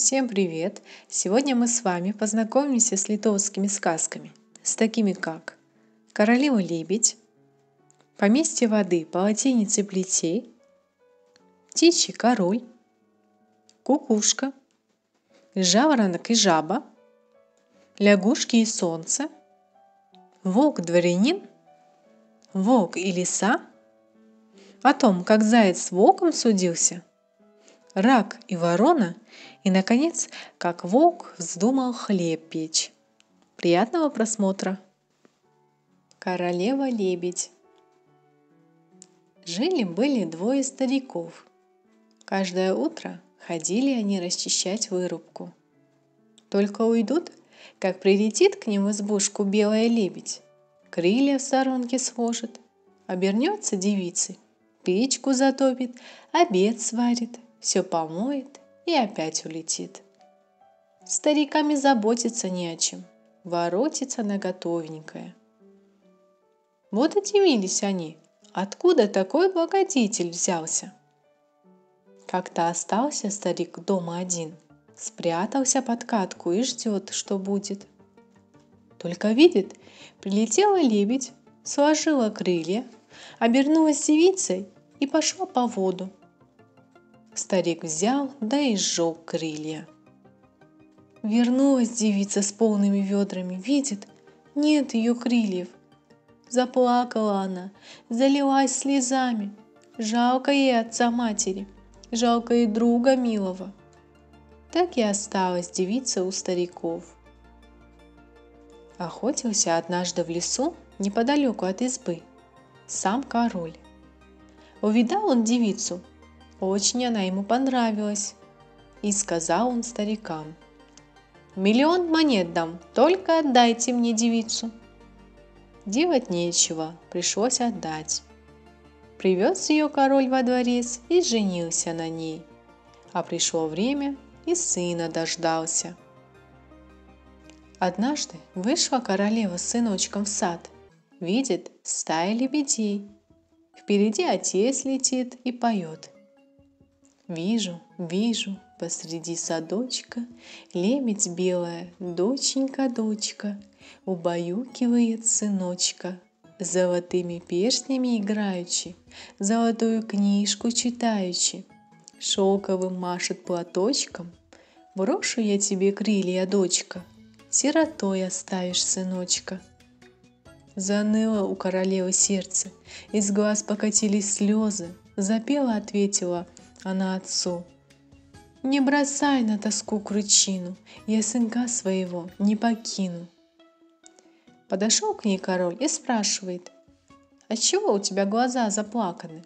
Всем привет! Сегодня мы с вами познакомимся с литовскими сказками, с такими как «Королева-лебедь», «Поместье воды, полотенец и плетей», «Птичий король», «Кукушка», «Жаворонок и жаба», «Лягушки и солнце», «Волк-дворянин», «Волк и лиса», о том, как заяц с волком судился, «Рак и ворона» и, наконец, как волк вздумал хлеб печь. Приятного просмотра! Королева-лебедь. Жили-были двое стариков. Каждое утро ходили они расчищать вырубку. Только уйдут, как прилетит к ним в избушку белая лебедь, крылья в сторонке сложит, обернется девицей, печку затопит, обед сварит, все помоет и опять улетит. Старикам и заботиться не о чем, воротится на готовенькое. Вот удивились они, откуда такой благодетель взялся. Как-то остался старик дома один, спрятался под катку и ждет, что будет. Только видит, прилетела лебедь, сложила крылья, обернулась девицей и пошла по воду. Старик взял, да и сжег крылья. Вернулась девица с полными ведрами, видит, нет ее крыльев. Заплакала она, залилась слезами. Жалко ей отца-матери, жалко ей друга милого. Так и осталась девица у стариков. Охотился однажды в лесу, неподалеку от избы, сам король. Увидал он девицу, очень она ему понравилась, и сказал он старикам: «1 000 000 монет дам, только отдайте мне девицу». Делать нечего, пришлось отдать. Привез ее король во дворец и женился на ней. А пришло время, и сына дождался. Однажды вышла королева с сыночком в сад. Видит стая лебедей. Впереди отец летит и поет: «Вижу, вижу, посреди садочка лебедь белая, доченька, дочка, убаюкивает сыночка, золотыми перстнями играючи, золотую книжку читаючи, шелковым машет платочком. Брошу я тебе крылья, дочка, сиротой оставишь сыночка». Заныло у королевы сердце, из глаз покатились слезы. Запела, ответила она отцу: «Не бросай на тоску кручину, я сынка своего не покину». Подошел к ней король и спрашивает: «Отчего у тебя глаза заплаканы?»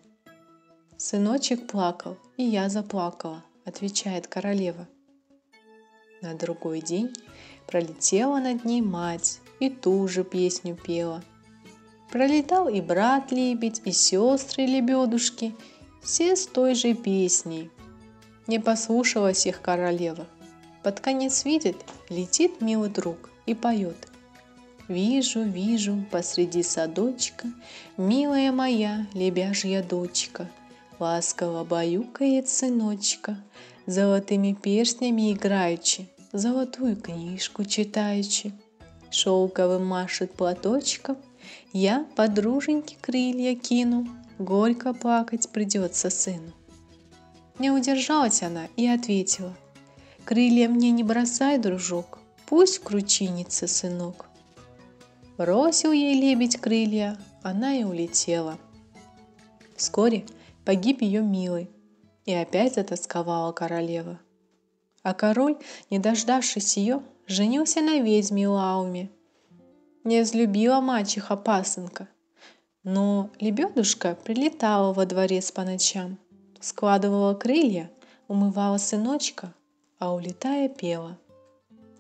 «Сыночек плакал, и я заплакала», — отвечает королева. На другой день пролетела над ней мать и ту же песню пела. Пролетал и брат-лебедь, и сестры-лебедушки, все с той же песней. Не послушалась их королева. Под конец видит, летит милый друг и поет: «Вижу, вижу, посреди садочка, милая моя лебяжья дочка, ласково баюкает сыночка, золотыми перстнями играючи, золотую книжку читаючи, шелковым машет платочком, я подруженьке крылья кину, горько плакать придется сыну». Не удержалась она и ответила: «Крылья мне не бросай, дружок, пусть кручинится сынок». Бросил ей лебедь крылья, она и улетела. Вскоре погиб ее милый, и опять затосковала королева. А король, не дождавшись ее, женился на ведьме Лауме. Не взлюбила мачеха пасынка, но лебедушка прилетала во дворец по ночам, складывала крылья, умывала сыночка, а улетая пела: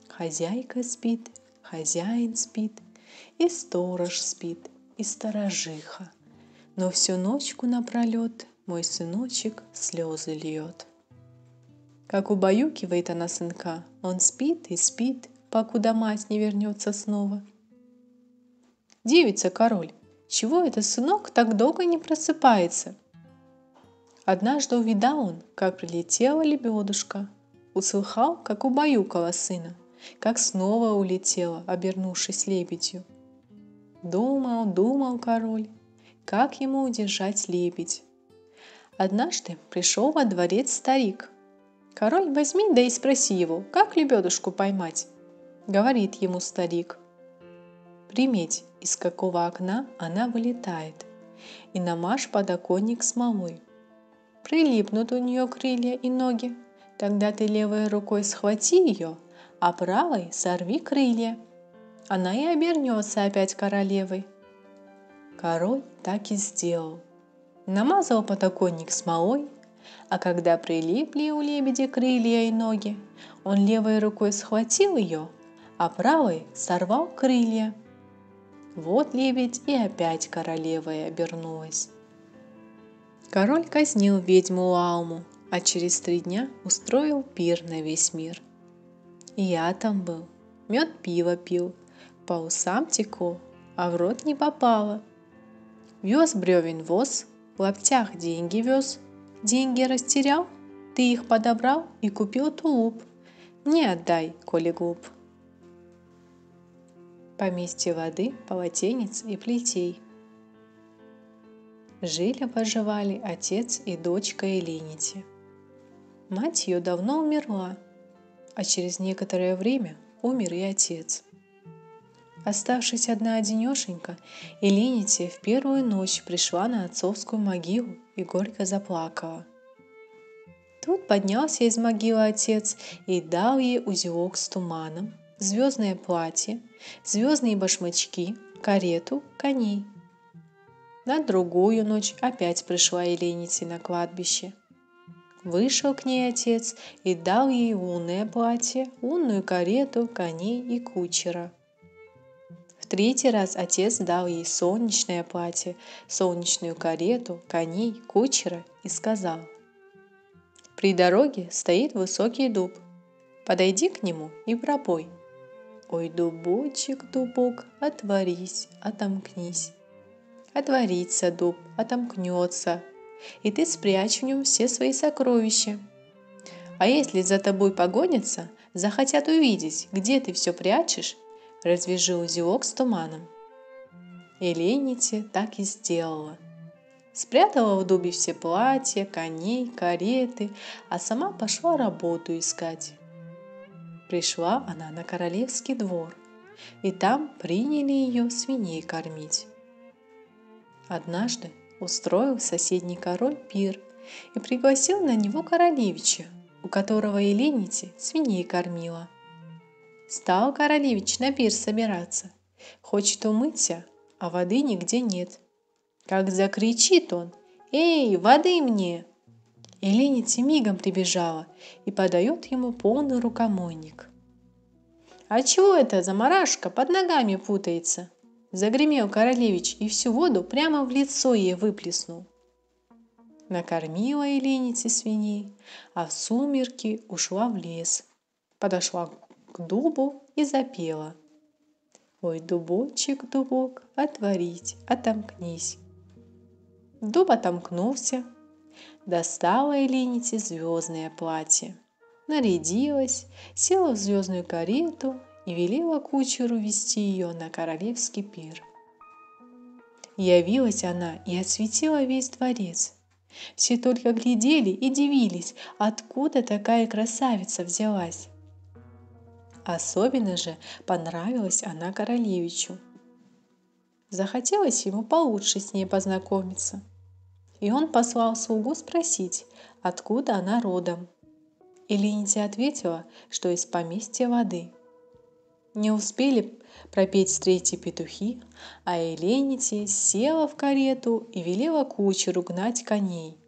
«Хозяйка спит, хозяин спит, и сторож спит, и сторожиха, но всю ночку напролет мой сыночек слезы льет». Как убаюкивает она сынка, он спит и спит, покуда мать не вернется снова. «Девица, король, чего это сынок так долго не просыпается?» Однажды увидал он, как прилетела лебедушка, услыхал, как убаюкала сына, как снова улетела, обернувшись лебедью. Думал, думал король, как ему удержать лебедь. Однажды пришел во дворец старик. Король, возьми да и спроси его, как лебедушку поймать. Говорит ему старик: приметь, из какого окна она вылетает, и намажь подоконник смолой. Прилипнут у нее крылья и ноги, тогда ты левой рукой схвати ее, а правой сорви крылья. Она и обернется опять королевой. Король так и сделал. Намазал подоконник смолой, а когда прилипли у лебедя крылья и ноги, он левой рукой схватил ее, а правой сорвал крылья. Вот лебедь и опять королевой обернулась. Король казнил ведьму Лауму, а через 3 дня устроил пир на весь мир. И я там был, мед пиво пил, по усам текло, а в рот не попало. Вез бревен воз, в лаптях деньги вез, деньги растерял, ты их подобрал и купил тулуп. Не отдай, коли глуп. Поместье воды, полотенец и плетей. Жили-поживали отец и дочка Еленити. Мать ее давно умерла, а через некоторое время умер и отец. Оставшись одна-одинешенька, Еленити в первую ночь пришла на отцовскую могилу и горько заплакала. Тут поднялся из могилы отец и дал ей узелок с туманом, звездное платье, звездные башмачки, карету, коней. На другую ночь опять пришла Еленити на кладбище. Вышел к ней отец и дал ей лунное платье, лунную карету, коней и кучера. В 3-й раз отец дал ей солнечное платье, солнечную карету, коней, кучера и сказал: «При дороге стоит высокий дуб. Подойди к нему и пропой: ой, дубочек, дубок, отворись, отомкнись. Отворится дуб, отомкнется, и ты спрячь в нем все свои сокровища. А если за тобой погонятся, захотят увидеть, где ты все прячешь, развяжи узелок с туманом». Еленити так и сделала. Спрятала в дубе все платья, коней, кареты, а сама пошла работу искать. Пришла она на королевский двор, и там приняли ее свиней кормить. Однажды устроил соседний король пир и пригласил на него королевича, у которого Еленити свиней кормила. Стал королевич на пир собираться, хочет умыться, а воды нигде нет. Как закричит он: «Эй, воды мне!» Еленити мигом прибежала и подает ему полный рукомойник. «А чего это заморашка под ногами путается?» Загремел королевич и всю воду прямо в лицо ей выплеснул. Накормила Еленити свиней, а в сумерки ушла в лес. Подошла к дубу и запела: ой, дубочек, дубок, отворить, отомкнись. Дуб отомкнулся. Достала Еленити звездное платье, нарядилась, села в звездную карету и велела кучеру везти ее на королевский пир. Явилась она и осветила весь дворец. Все только глядели и дивились, откуда такая красавица взялась. Особенно же понравилась она королевичу. Захотелось ему получше с ней познакомиться. И он послал слугу спросить, откуда она родом. Еленити ответила, что из поместья воды. Не успели пропеть встречи петухи, а Еленити села в карету и велела кучеру гнать коней.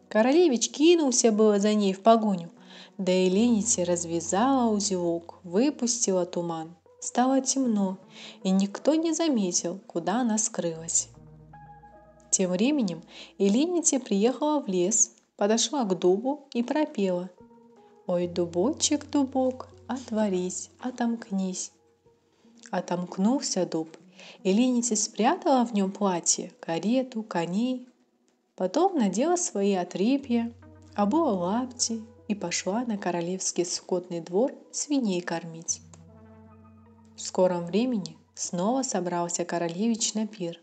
Королевич кинулся было за ней в погоню, да Еленити развязала узелок, выпустила туман. Стало темно, и никто не заметил, куда она скрылась. Тем временем Еленити приехала в лес, подошла к дубу и пропела: ой, дубочек, дубок, отворись, отомкнись. Отомкнулся дуб, Еленити спрятала в нем платье, карету, коней. Потом надела свои отрепья, обула лапти и пошла на королевский скотный двор свиней кормить. В скором времени снова собрался королевич на пир.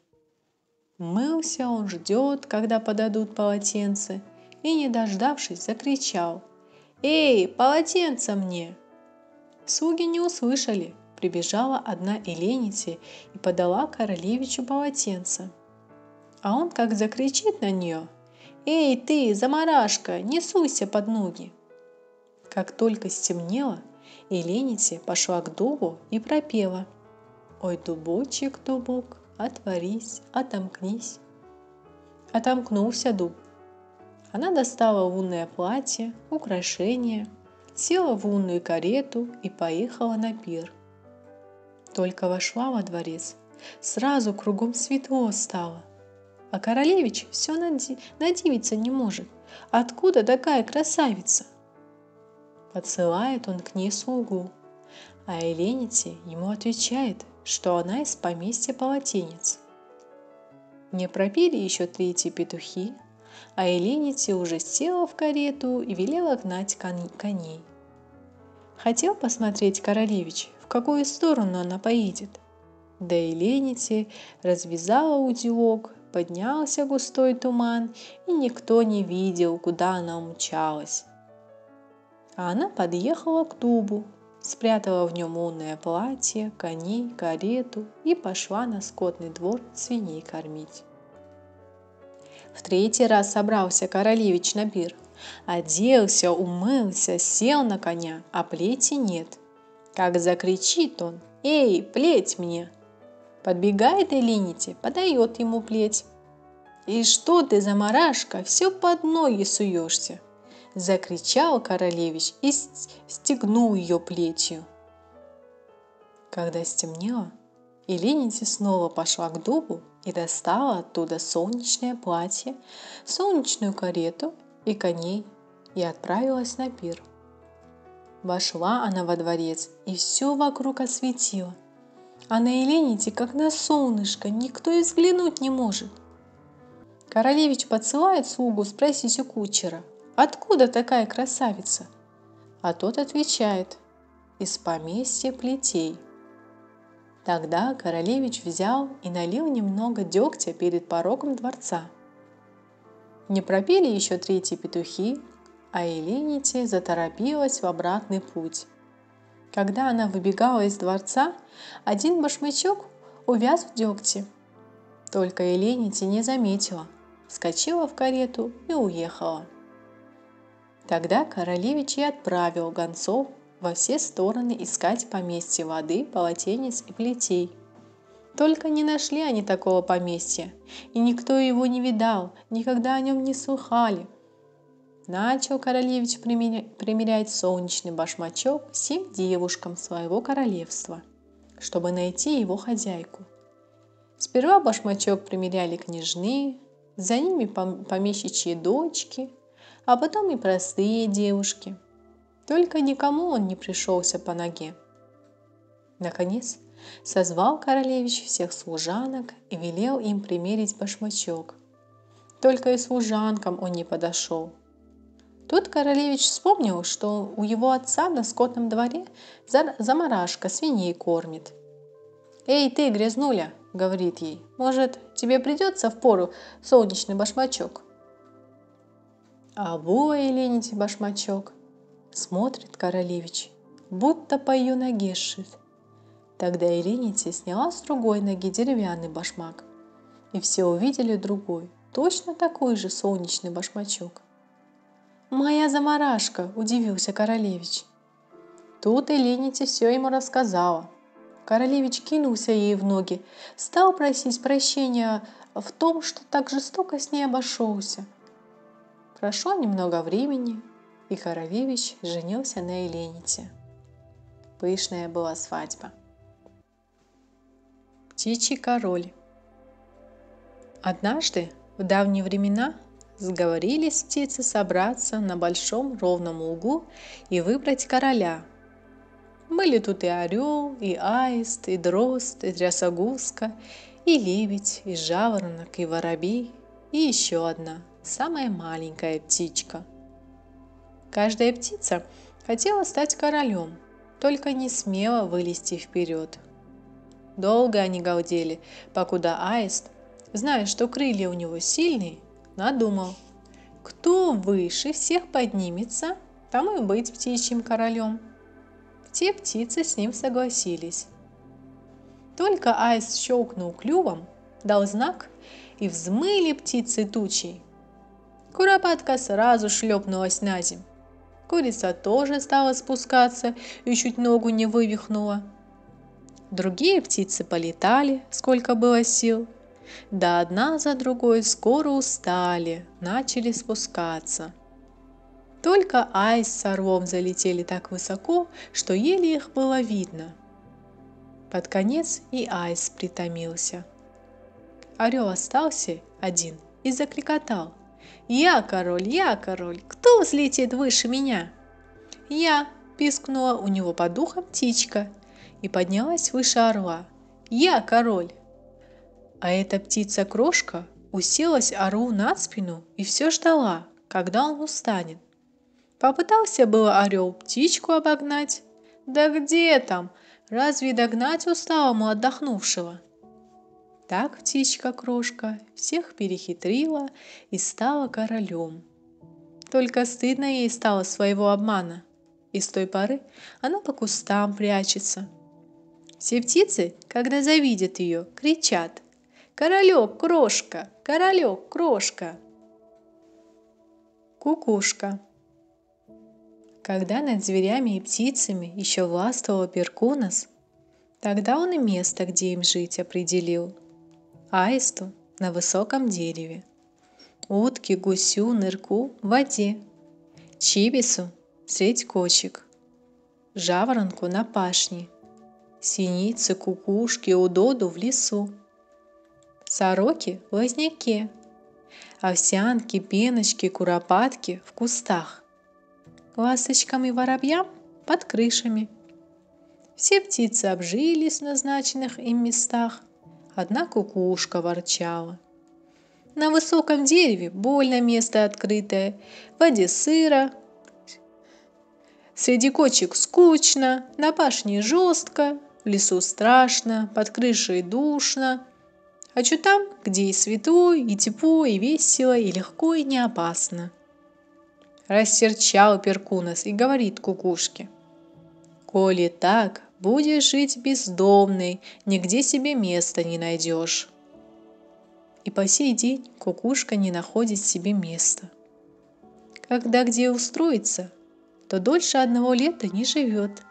Мылся он, ждет, когда подадут полотенце, и, не дождавшись, закричал: «Эй, полотенце мне!» Слуги не услышали. Прибежала одна Эленити и подала королевичу полотенце. А он как закричит на нее: «Эй ты, замарашка, не суйся под ноги!» Как только стемнело, Эленити пошла к дубу и пропела: «Ой, дубочек, дубок, отворись, отомкнись». Отомкнулся дуб. Она достала лунное платье, украшения, села в лунную карету и поехала на пир. Только вошла во дворец, сразу кругом светло стало. А королевич все надивиться не может. Откуда такая красавица? Подсылает он к ней слугу, а Эленити ему отвечает, что она из поместья полотенец. Не пропели еще третьи петухи, а Эленити уже села в карету и велела гнать коней. Хотел посмотреть королевич, в какую сторону она поедет. Да Эленити развязала узелок, поднялся густой туман, и никто не видел, куда она умчалась. А она подъехала к дубу, спрятала в нем лунное платье, коней, карету и пошла на скотный двор свиней кормить. В третий раз собрался королевич на пир. Оделся, умылся, сел на коня, а плети нет. Как закричит он: «Эй, плеть мне!» Подбегает Эленити, подает ему плеть. «И что ты, замарашка, все под ноги суешься?» Закричал королевич и стегнул ее плетью. Когда стемнело, Эленити снова пошла к дубу и достала оттуда солнечное платье, солнечную карету и коней и отправилась на пир. Вошла она во дворец и все вокруг осветила. А на Эленити, как на солнышко, никто и взглянуть не может. Королевич подсылает слугу спросить у кучера: «Откуда такая красавица?» А тот отвечает: «Из поместья плетей». Тогда королевич взял и налил немного дегтя перед порогом дворца. Не пропели еще третьи петухи, а Эленити заторопилась в обратный путь. Когда она выбегала из дворца, один башмачок увяз в дегте. Только Эленити не заметила, вскочила в карету и уехала. Тогда королевич и отправил гонцов во все стороны искать поместье воды, полотенец и плетей. Только не нашли они такого поместья, и никто его не видал, никогда о нем не слыхали. Начал королевич примерять солнечный башмачок всем девушкам своего королевства, чтобы найти его хозяйку. Сперва башмачок примеряли княжны, за ними помещичьи дочки, а потом и простые девушки. Только никому он не пришелся по ноге. Наконец созвал королевич всех служанок и велел им примерить башмачок. Только и служанкам он не подошел. Тут королевич вспомнил, что у его отца на скотном дворе замарашка свиней кормит. «Эй ты, грязнуля!» — говорит ей. «Может, тебе придется впору солнечный башмачок?» А обула Эленити башмачок. Смотрит королевич, будто по ее ноге сшит. Тогда Эленити сняла с другой ноги деревянный башмак, и все увидели другой, точно такой же солнечный башмачок. «Моя замарашка!» – удивился королевич. Тут Эленити все ему рассказала. Королевич кинулся ей в ноги, стал просить прощения в том, что так жестоко с ней обошелся. Прошло немного времени, и королевич женился на Эленити. Пышная была свадьба. Птичий король. Однажды, в давние времена, сговорились птицы собраться на большом ровном лугу и выбрать короля. Были тут и орел, и аист, и дрозд, и трясогузка, и лебедь, и жаворонок, и воробей, и еще одна, самая маленькая птичка. Каждая птица хотела стать королем, только не смела вылезти вперед. Долго они галдели, покуда аист, зная, что крылья у него сильные, надумал: кто выше всех поднимется, тому и быть птичьим королем. Все птицы с ним согласились. Только аист щелкнул клювом, дал знак, и взмыли птицы тучей. Куропатка сразу шлепнулась на земь. Курица тоже стала спускаться и чуть ногу не вывихнула. Другие птицы полетали, сколько было сил, да одна за другой скоро устали, начали спускаться. Только аист с орлом залетели так высоко, что еле их было видно. Под конец и аист притомился. Орел остался один и закликотал: я король, кто взлетит выше меня?» «Я!» – пискнула у него под духом птичка и поднялась выше орла. «Я король!» А эта птица-крошка уселась орлу на спину и все ждала, когда он устанет. Попытался было орел птичку обогнать. Да где там? Разве догнать усталому отдохнувшего? Так птичка-крошка всех перехитрила и стала королем. Только стыдно ей стало своего обмана, и с той поры она по кустам прячется. Все птицы, когда завидят ее, кричат: «Королек-крошка! Королек-крошка!» Кукушка. Когда над зверями и птицами еще властвовал Перкунос, тогда он и место, где им жить, определил. Аисту на высоком дереве, утке, гусю, нырку в воде, чибису средь кочек, жаворонку на пашне, синице, кукушке, удоду в лесу, сороке в лозняке, овсянке, пеночке, куропатке в кустах, ласточкам и воробьям под крышами. Все птицы обжились в назначенных им местах, одна кукушка ворчала. На высоком дереве больно место открытое, в воде сыро, среди кочек скучно, на пашне жестко, в лесу страшно, под крышей душно. Хочу там, где и светло, и тепло, и весело, и легко, и не опасно. Рассерчал Перкунос и говорит кукушке: коли так, будешь жить бездомной, нигде себе места не найдешь. И по сей день кукушка не находит себе места. Когда где устроится, то дольше 1 лета не живет.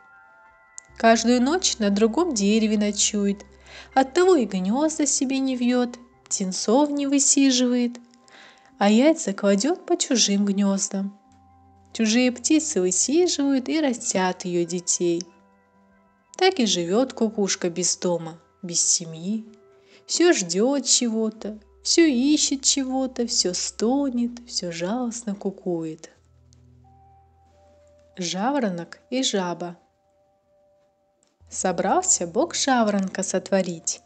Каждую ночь на другом дереве ночует, оттого и гнезда себе не вьет, птенцов не высиживает, а яйца кладет по чужим гнездам. Чужие птицы высиживают и растят ее детей. Так и живет кукушка без дома, без семьи. Все ждет чего-то, все ищет чего-то, все стонет, все жалостно кукует. Жаворонок и жаба. Собрался Бог жаворонка сотворить.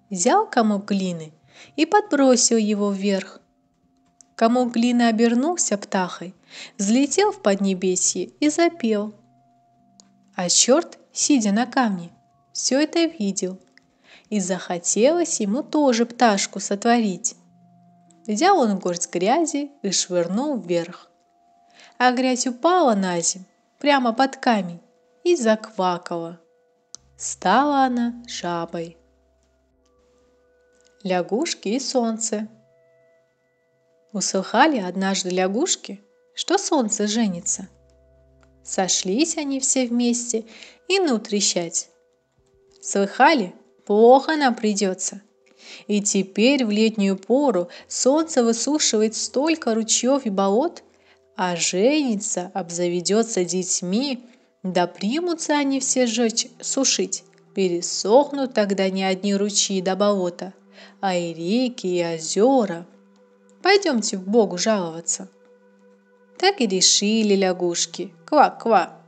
Взял комок глины и подбросил его вверх. Комок глины обернулся птахой, взлетел в поднебесье и запел. А черт, сидя на камне, все это видел, и захотелось ему тоже пташку сотворить. Взял он горсть грязи и швырнул вверх. А грязь упала на землю, прямо под камень, и заквакала. Стала она жабой. Лягушки и солнце. Услыхали однажды лягушки, что солнце женится. Сошлись они все вместе и ну трещать. Слыхали? Плохо нам придется. И теперь в летнюю пору солнце высушивает столько ручьев и болот, а женится, обзаведется детьми, да примутся они все сушить. Пересохнут тогда не одни ручьи до болота, а и реки, и озера. Пойдемте к Богу жаловаться. Так и решили лягушки, ква-ква,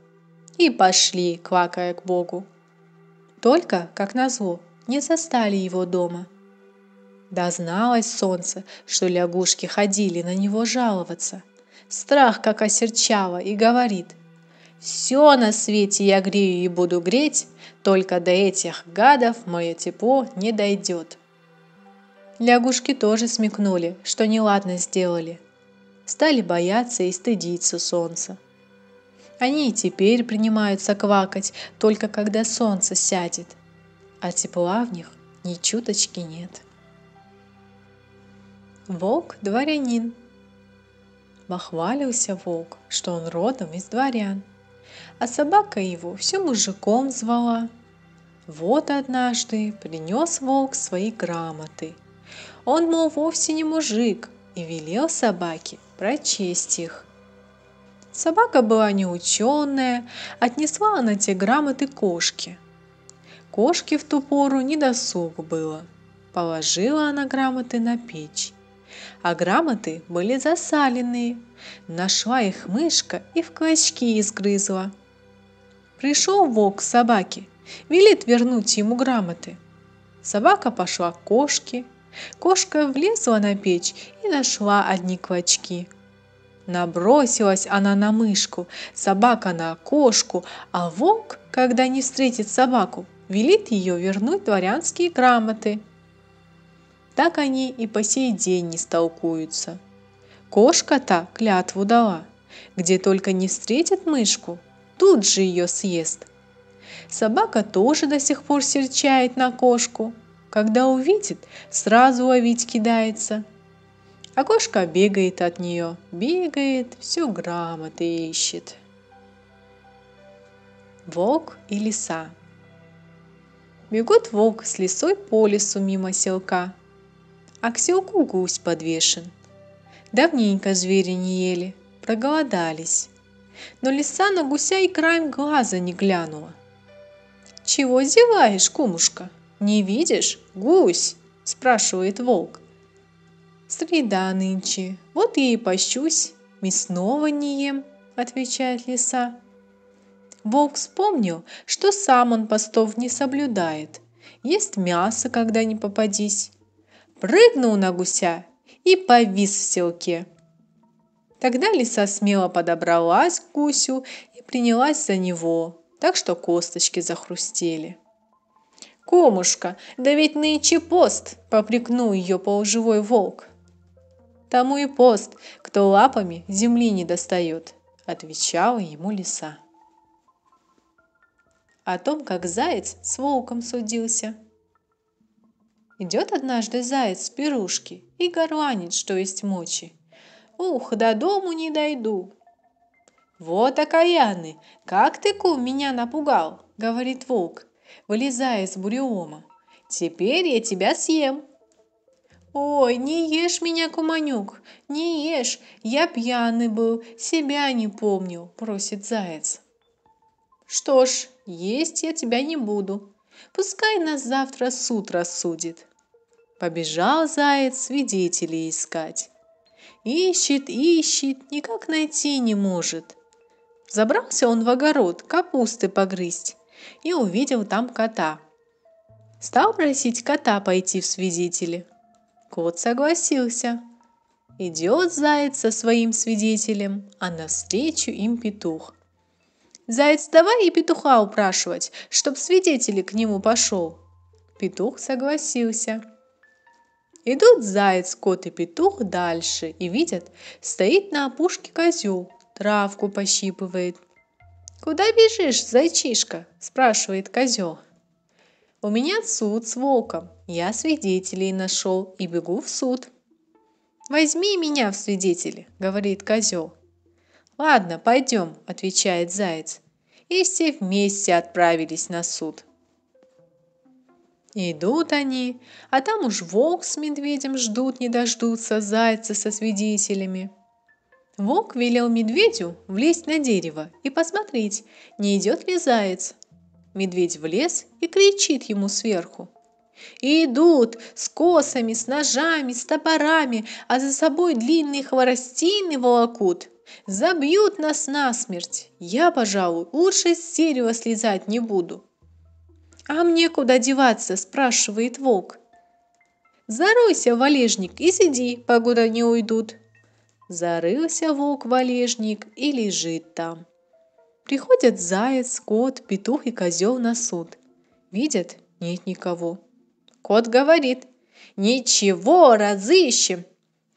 и пошли, квакая, к Богу. Только, как назло, не застали его дома. Дозналось солнце, что лягушки ходили на него жаловаться. страх как осерчало, и говорит: «Все на свете я грею и буду греть, только до этих гадов мое тепло не дойдет». Лягушки тоже смекнули, что неладно сделали. Стали бояться и стыдиться солнца. Они и теперь принимаются квакать, только когда солнце сядет, а тепла в них ни чуточки нет. Волк-дворянин. Бахвалился волк, что он родом из дворян, а собака его все мужиком звала. Вот однажды принес волк свои грамоты. Он, мол, вовсе не мужик, и велел собаке прочесть их. Собака была неученая, отнесла она те грамоты кошке. Кошке в ту пору недосуг было. Положила она грамоты на печь. А грамоты были засаленные. Нашла их мышка и в клочки изгрызла. Пришел волк к собаке, велит вернуть ему грамоты. Собака пошла к кошке. Кошка влезла на печь и нашла одни клочки. Набросилась она на мышку, собака на кошку, а волк, когда не встретит собаку, велит ее вернуть дворянские грамоты. Так они и по сей день не столкуются. Кошка-то клятву дала, где только не встретит мышку, тут же ее съест. Собака тоже до сих пор серчает на кошку, когда увидит, сразу ловить кидается. А кошка бегает от нее, бегает, все грамоты ищет. Волк и лиса. Бегут волк с лисой по лесу мимо селка, а к селку гусь подвешен. Давненько звери не ели, проголодались, но лиса на гуся и краем глаза не глянула. «Чего зеваешь, кумушка? Не видишь? Гусь!» – спрашивает волк. «Среда нынче, вот я и пощусь, мясного не ем», – отвечает лиса. Волк вспомнил, что сам он постов не соблюдает, ест мясо, когда не попадись. Прыгнул на гуся и повис в селке. Тогда лиса смело подобралась к гусю и принялась за него, так что косточки захрустели. «Кумушка, да ведь нынче пост!» – попрекнул ее полуживой волк. «Тому и пост, кто лапами земли не достает», – отвечала ему лиса. О том, как заяц с волком судился. Идет однажды заяц с пирушки и горланит, что есть мочи. «Ух, до дому не дойду!» «Вот окаянный, как ты, кум, меня напугал!» – говорит волк, вылезая из бурелома. «Теперь я тебя съем!» «Ой, не ешь меня, куманюк, не ешь, я пьяный был, себя не помнил», – просит заяц. «Что ж, есть я тебя не буду, пускай нас завтра суд рассудит». Побежал заяц свидетелей искать. Ищет, ищет, никак найти не может. Забрался он в огород капусты погрызть и увидел там кота. Стал просить кота пойти в свидетели. Кот согласился. Идет заяц со своим свидетелем, а навстречу им петух. «Заяц, давай и петуха упрашивать, чтоб свидетель к нему пошел». Петух согласился. Идут заяц, кот и петух дальше и видят, стоит на опушке козел, травку пощипывает. «Куда бежишь, зайчишка?» – спрашивает козел. «У меня суд с волком, я свидетелей нашел и бегу в суд». «Возьми меня в свидетели», – говорит козел. «Ладно, пойдем», – отвечает заяц, и все вместе отправились на суд. Идут они, а там уж волк с медведем ждут не дождутся зайца со свидетелями. Волк велел медведю влезть на дерево и посмотреть, не идет ли заяц. Медведь влез и кричит ему сверху: «И идут с косами, с ножами, с топорами, а за собой длинные хворостины волокут. Забьют нас насмерть. Я, пожалуй, лучше с дерева слезать не буду». «А мне куда деваться?» – спрашивает волк. «Заройся в валежник и сиди, покуда не уйдут». Зарылся волк в валежник и лежит там. Приходят заяц, кот, петух и козел на суд. Видят, нет никого. Кот говорит: «Ничего, разыщем».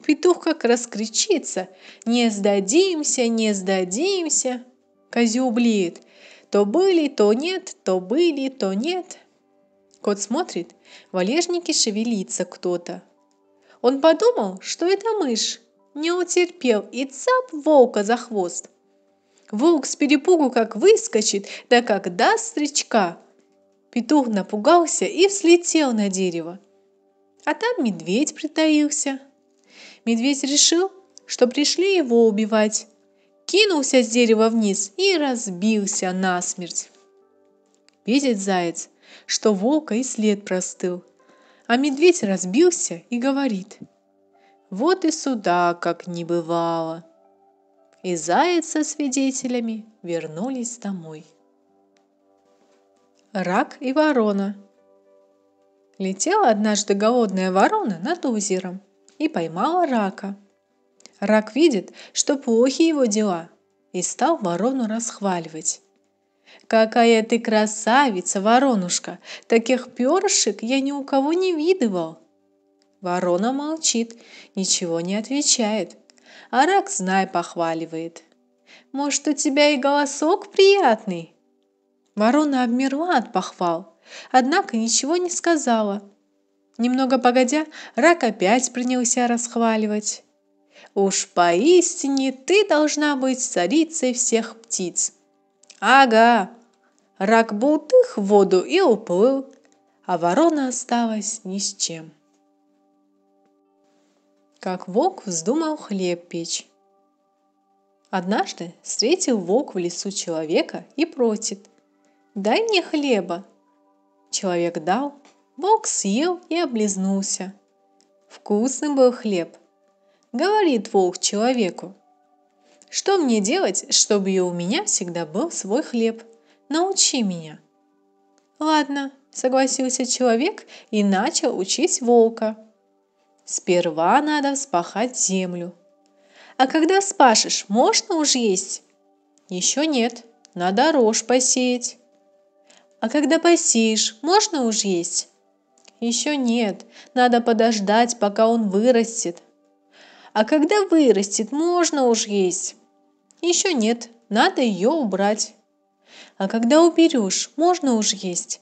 Петух как раскричится: «Не сдадимся, не сдадимся». Козел блеет: «То были, то нет, то были, то нет». Кот смотрит, в валежнике шевелится кто-то. Он подумал, что это мышь, не утерпел и цап волка за хвост. Волк с перепугу как выскочит, да как даст стричка. Петух напугался и взлетел на дерево. А там медведь притаился. Медведь решил, что пришли его убивать. Кинулся с дерева вниз и разбился насмерть. Видит заяц, что волка и след простыл. А медведь разбился и говорит: «Вот и суда как не бывало». И заяц со свидетелями вернулись домой. Рак и ворона. Летела однажды голодная ворона над озером и поймала рака. Рак видит, что плохи его дела, и стал ворону расхваливать. «Какая ты красавица, воронушка! Таких перышек я ни у кого не видывал!» Ворона молчит, ничего не отвечает, а рак, знай, похваливает. «Может, у тебя и голосок приятный?» Ворона обмерла от похвал, однако ничего не сказала. Немного погодя, рак опять принялся расхваливать. «Уж поистине ты должна быть царицей всех птиц». «Ага». Рак бултых в воду и уплыл, а ворона осталась ни с чем. Как волк вздумал хлеб печь. Однажды встретил волк в лесу человека и просит: «Дай мне хлеба». Человек дал, волк съел и облизнулся. Вкусный был хлеб. Говорит волк человеку: «Что мне делать, чтобы и у меня всегда был свой хлеб? Научи меня». «Ладно», — согласился человек и начал учить волка. «Сперва надо вспахать землю». «А когда вспашешь, можно уж есть?» «Еще нет, надо рожь посеять». «А когда посеешь, можно уж есть?» «Еще нет, надо подождать, пока он вырастет». «А когда вырастет, можно уж есть?» «Еще нет, надо ее убрать». «А когда уберешь, можно уж есть?»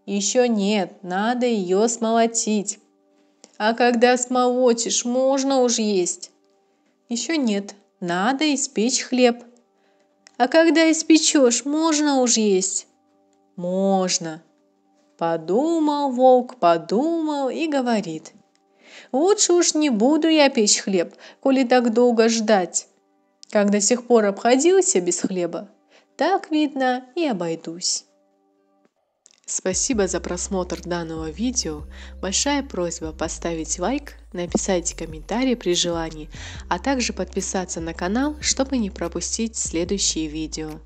«Еще нет, надо ее смолотить». «А когда смолотишь, можно уж есть?» «Еще нет, надо испечь хлеб». «А когда испечешь, можно уж есть?» «Можно». Подумал волк, подумал и говорит: «Лучше уж не буду я печь хлеб, коли так долго ждать. Как до сих пор обходился без хлеба, так, видно, и обойдусь». Спасибо за просмотр данного видео. Большая просьба поставить лайк, написать комментарий при желании, а также подписаться на канал, чтобы не пропустить следующие видео.